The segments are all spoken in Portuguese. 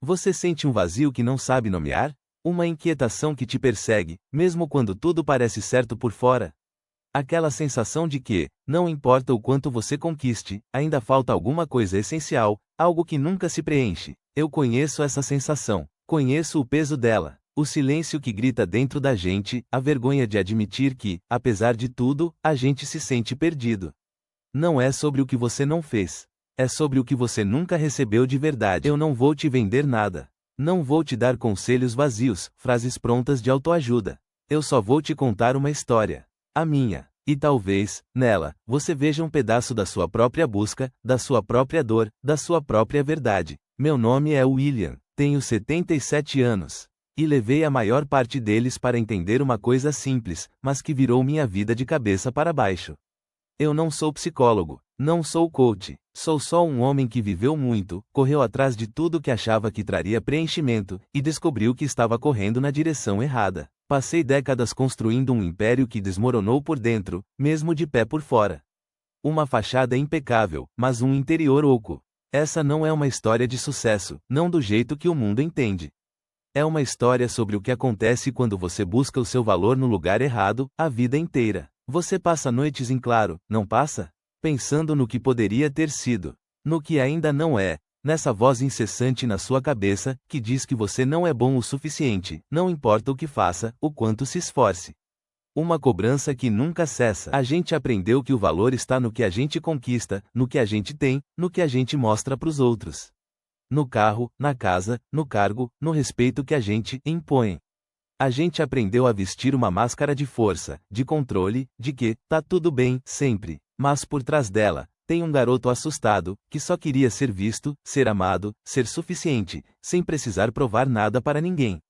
Você sente um vazio que não sabe nomear? Uma inquietação que te persegue, mesmo quando tudo parece certo por fora? Aquela sensação de que, não importa o quanto você conquiste, ainda falta alguma coisa essencial, algo que nunca se preenche. Eu conheço essa sensação, conheço o peso dela, o silêncio que grita dentro da gente, a vergonha de admitir que, apesar de tudo, a gente se sente perdido. Não é sobre o que você não fez. É sobre o que você nunca recebeu de verdade. Eu não vou te vender nada. Não vou te dar conselhos vazios, frases prontas de autoajuda. Eu só vou te contar uma história. A minha. E talvez, nela, você veja um pedaço da sua própria busca, da sua própria dor, da sua própria verdade. Meu nome é William, tenho 77 anos. E levei a maior parte deles para entender uma coisa simples, mas que virou minha vida de cabeça para baixo. Eu não sou psicólogo, não sou coach, sou só um homem que viveu muito, correu atrás de tudo que achava que traria preenchimento, e descobriu que estava correndo na direção errada. Passei décadas construindo um império que desmoronou por dentro, mesmo de pé por fora. Uma fachada impecável, mas um interior oco. Essa não é uma história de sucesso, não do jeito que o mundo entende. É uma história sobre o que acontece quando você busca o seu valor no lugar errado, a vida inteira. Você passa noites em claro, não passa? Pensando no que poderia ter sido, no que ainda não é, nessa voz incessante na sua cabeça, que diz que você não é bom o suficiente, não importa o que faça, o quanto se esforce. Uma cobrança que nunca cessa. A gente aprendeu que o valor está no que a gente conquista, no que a gente tem, no que a gente mostra para os outros. No carro, na casa, no cargo, no respeito que a gente impõe. A gente aprendeu a vestir uma máscara de força, de controle, de que, tá tudo bem, sempre. Mas por trás dela, tem um garoto assustado, que só queria ser visto, ser amado, ser suficiente, sem precisar provar nada para ninguém.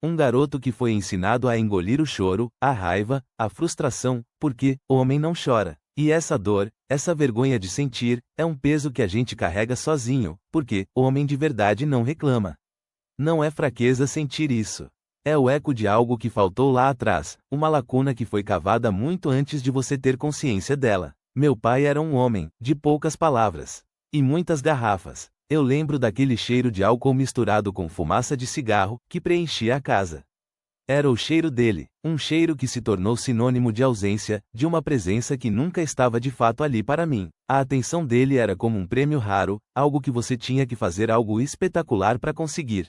Um garoto que foi ensinado a engolir o choro, a raiva, a frustração, porque homem não chora. E essa dor, essa vergonha de sentir, é um peso que a gente carrega sozinho, porque homem de verdade não reclama. Não é fraqueza sentir isso. É o eco de algo que faltou lá atrás, uma lacuna que foi cavada muito antes de você ter consciência dela. Meu pai era um homem, de poucas palavras. E muitas garrafas. Eu lembro daquele cheiro de álcool misturado com fumaça de cigarro, que preenchia a casa. Era o cheiro dele, um cheiro que se tornou sinônimo de ausência, de uma presença que nunca estava de fato ali para mim. A atenção dele era como um prêmio raro, algo que você tinha que fazer algo espetacular para conseguir.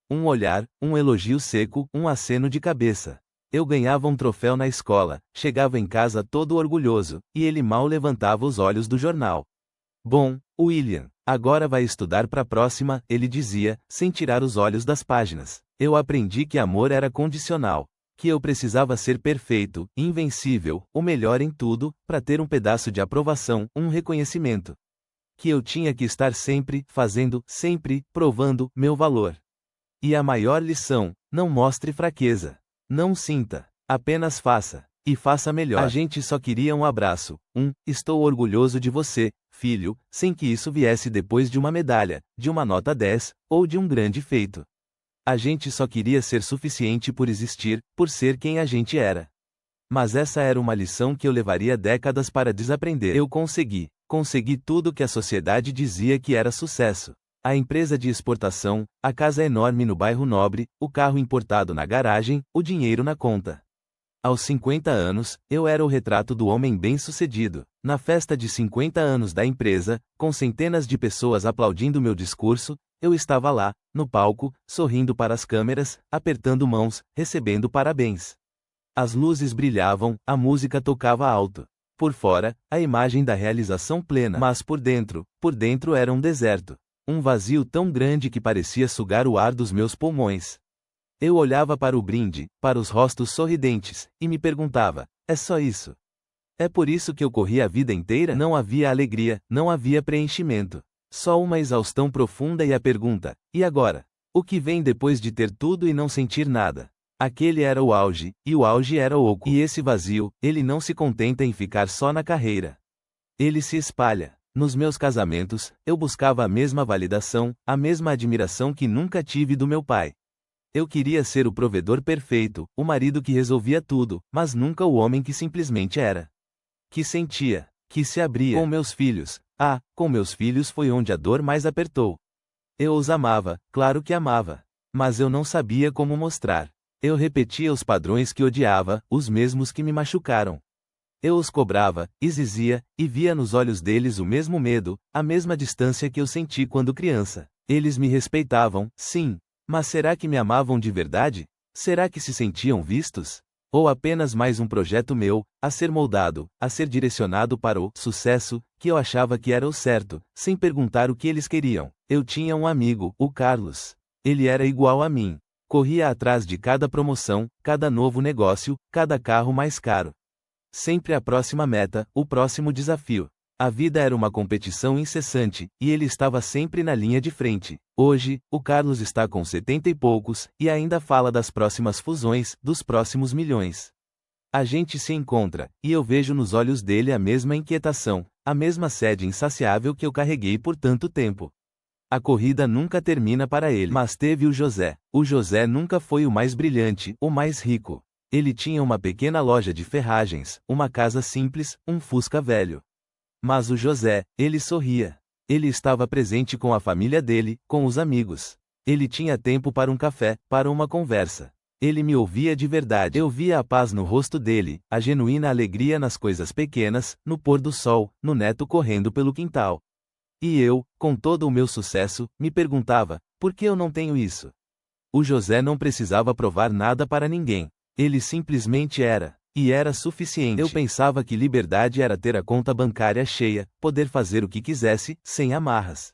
Um olhar, um elogio seco, um aceno de cabeça. Eu ganhava um troféu na escola, chegava em casa todo orgulhoso, e ele mal levantava os olhos do jornal. Bom, William, agora vai estudar para a próxima, ele dizia, sem tirar os olhos das páginas. Eu aprendi que amor era condicional, que eu precisava ser perfeito, invencível, o melhor em tudo, para ter um pedaço de aprovação, um reconhecimento. Que eu tinha que estar sempre, fazendo, sempre, provando, meu valor. E a maior lição, não mostre fraqueza. Não sinta, apenas faça. E faça melhor. A gente só queria um abraço, estou orgulhoso de você, filho, sem que isso viesse depois de uma medalha, de uma nota 10, ou de um grande feito. A gente só queria ser suficiente por existir, por ser quem a gente era. Mas essa era uma lição que eu levaria décadas para desaprender. Eu consegui tudo que a sociedade dizia que era sucesso. A empresa de exportação, a casa enorme no bairro nobre, o carro importado na garagem, o dinheiro na conta. Aos 50 anos, eu era o retrato do homem bem-sucedido. Na festa de 50 anos da empresa, com centenas de pessoas aplaudindo meu discurso, eu estava lá, no palco, sorrindo para as câmeras, apertando mãos, recebendo parabéns. As luzes brilhavam, a música tocava alto. Por fora, a imagem da realização plena. Mas por dentro era um deserto. Um vazio tão grande que parecia sugar o ar dos meus pulmões. Eu olhava para o brinde, para os rostos sorridentes, e me perguntava, é só isso? É por isso que eu corri a vida inteira? Não havia alegria, não havia preenchimento. Só uma exaustão profunda e a pergunta, e agora? O que vem depois de ter tudo e não sentir nada? Aquele era o auge, e o auge era oco. E esse vazio, ele não se contenta em ficar só na carreira. Ele se espalha. Nos meus casamentos, eu buscava a mesma validação, a mesma admiração que nunca tive do meu pai. Eu queria ser o provedor perfeito, o marido que resolvia tudo, mas nunca o homem que simplesmente era. Que sentia, que se abria. Com meus filhos. Com meus filhos foi onde a dor mais apertou. Eu os amava, claro que amava. Mas eu não sabia como mostrar. Eu repetia os padrões que odiava, os mesmos que me machucaram. Eu os cobrava, exigia, e via nos olhos deles o mesmo medo, a mesma distância que eu senti quando criança. Eles me respeitavam, sim. Mas será que me amavam de verdade? Será que se sentiam vistos? Ou apenas mais um projeto meu, a ser moldado, a ser direcionado para o sucesso, que eu achava que era o certo, sem perguntar o que eles queriam. Eu tinha um amigo, o Carlos. Ele era igual a mim. Corria atrás de cada promoção, cada novo negócio, cada carro mais caro. Sempre a próxima meta, o próximo desafio. A vida era uma competição incessante, e ele estava sempre na linha de frente. Hoje, o Carlos está com 70 e poucos, e ainda fala das próximas fusões, dos próximos milhões. A gente se encontra, e eu vejo nos olhos dele a mesma inquietação, a mesma sede insaciável que eu carreguei por tanto tempo. A corrida nunca termina para ele. Mas teve o José. O José nunca foi o mais brilhante, o mais rico. Ele tinha uma pequena loja de ferragens, uma casa simples, um Fusca velho. Mas o José, ele sorria. Ele estava presente com a família dele, com os amigos. Ele tinha tempo para um café, para uma conversa. Ele me ouvia de verdade. Eu via a paz no rosto dele, a genuína alegria nas coisas pequenas, no pôr do sol, no neto correndo pelo quintal. E eu, com todo o meu sucesso, me perguntava, por que eu não tenho isso? O José não precisava provar nada para ninguém. Ele simplesmente era. E era suficiente. Eu pensava que liberdade era ter a conta bancária cheia, poder fazer o que quisesse, sem amarras.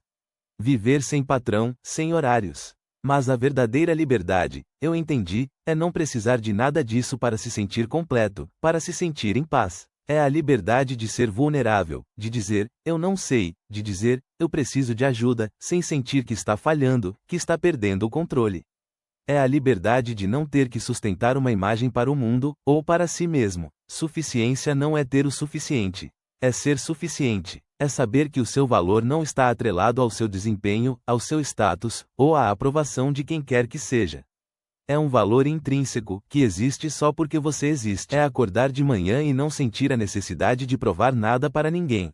Viver sem patrão, sem horários. Mas a verdadeira liberdade, eu entendi, é não precisar de nada disso para se sentir completo, para se sentir em paz. É a liberdade de ser vulnerável, de dizer, eu não sei, de dizer, eu preciso de ajuda, sem sentir que está falhando, que está perdendo o controle. É a liberdade de não ter que sustentar uma imagem para o mundo, ou para si mesmo. Suficiência não é ter o suficiente. É ser suficiente. É saber que o seu valor não está atrelado ao seu desempenho, ao seu status, ou à aprovação de quem quer que seja. É um valor intrínseco, que existe só porque você existe. É acordar de manhã e não sentir a necessidade de provar nada para ninguém.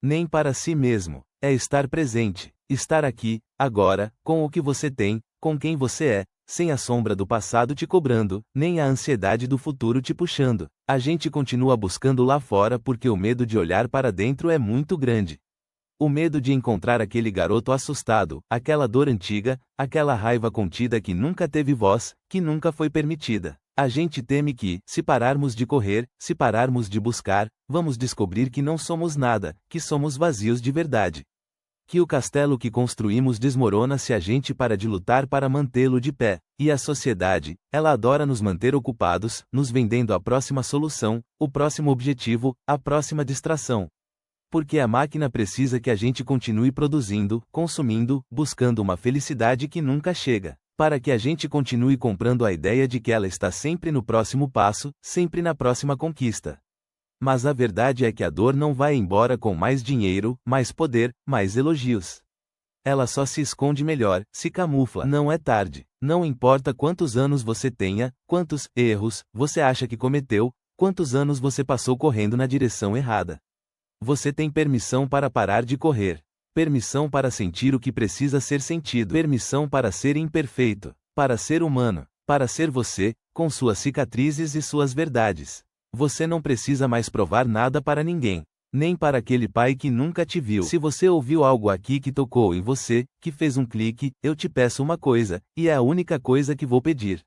Nem para si mesmo. É estar presente. Estar aqui, agora, com o que você tem, com quem você é, sem a sombra do passado te cobrando, nem a ansiedade do futuro te puxando. A gente continua buscando lá fora porque o medo de olhar para dentro é muito grande. O medo de encontrar aquele garoto assustado, aquela dor antiga, aquela raiva contida que nunca teve voz, que nunca foi permitida. A gente teme que, se pararmos de correr, se pararmos de buscar, vamos descobrir que não somos nada, que somos vazios de verdade. Que o castelo que construímos desmorona se a gente para de lutar para mantê-lo de pé. E a sociedade, ela adora nos manter ocupados, nos vendendo a próxima solução, o próximo objetivo, a próxima distração. Porque a máquina precisa que a gente continue produzindo, consumindo, buscando uma felicidade que nunca chega. Para que a gente continue comprando a ideia de que ela está sempre no próximo passo, sempre na próxima conquista. Mas a verdade é que a dor não vai embora com mais dinheiro, mais poder, mais elogios. Ela só se esconde melhor, se camufla. Não é tarde. Não importa quantos anos você tenha, quantos erros você acha que cometeu, quantos anos você passou correndo na direção errada. Você tem permissão para parar de correr. Permissão para sentir o que precisa ser sentido. Permissão para ser imperfeito. Para ser humano. Para ser você, com suas cicatrizes e suas verdades. Você não precisa mais provar nada para ninguém. Nem para aquele pai que nunca te viu. Se você ouviu algo aqui que tocou em você, que fez um clique, eu te peço uma coisa, e é a única coisa que vou pedir.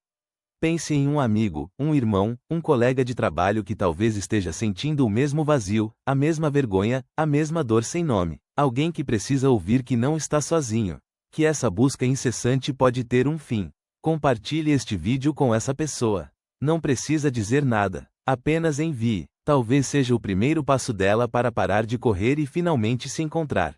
Pense em um amigo, um irmão, um colega de trabalho que talvez esteja sentindo o mesmo vazio, a mesma vergonha, a mesma dor sem nome. Alguém que precisa ouvir que não está sozinho. Que essa busca incessante pode ter um fim. Compartilhe este vídeo com essa pessoa. Não precisa dizer nada. Apenas envie. Talvez seja o primeiro passo dela para parar de correr e finalmente se encontrar.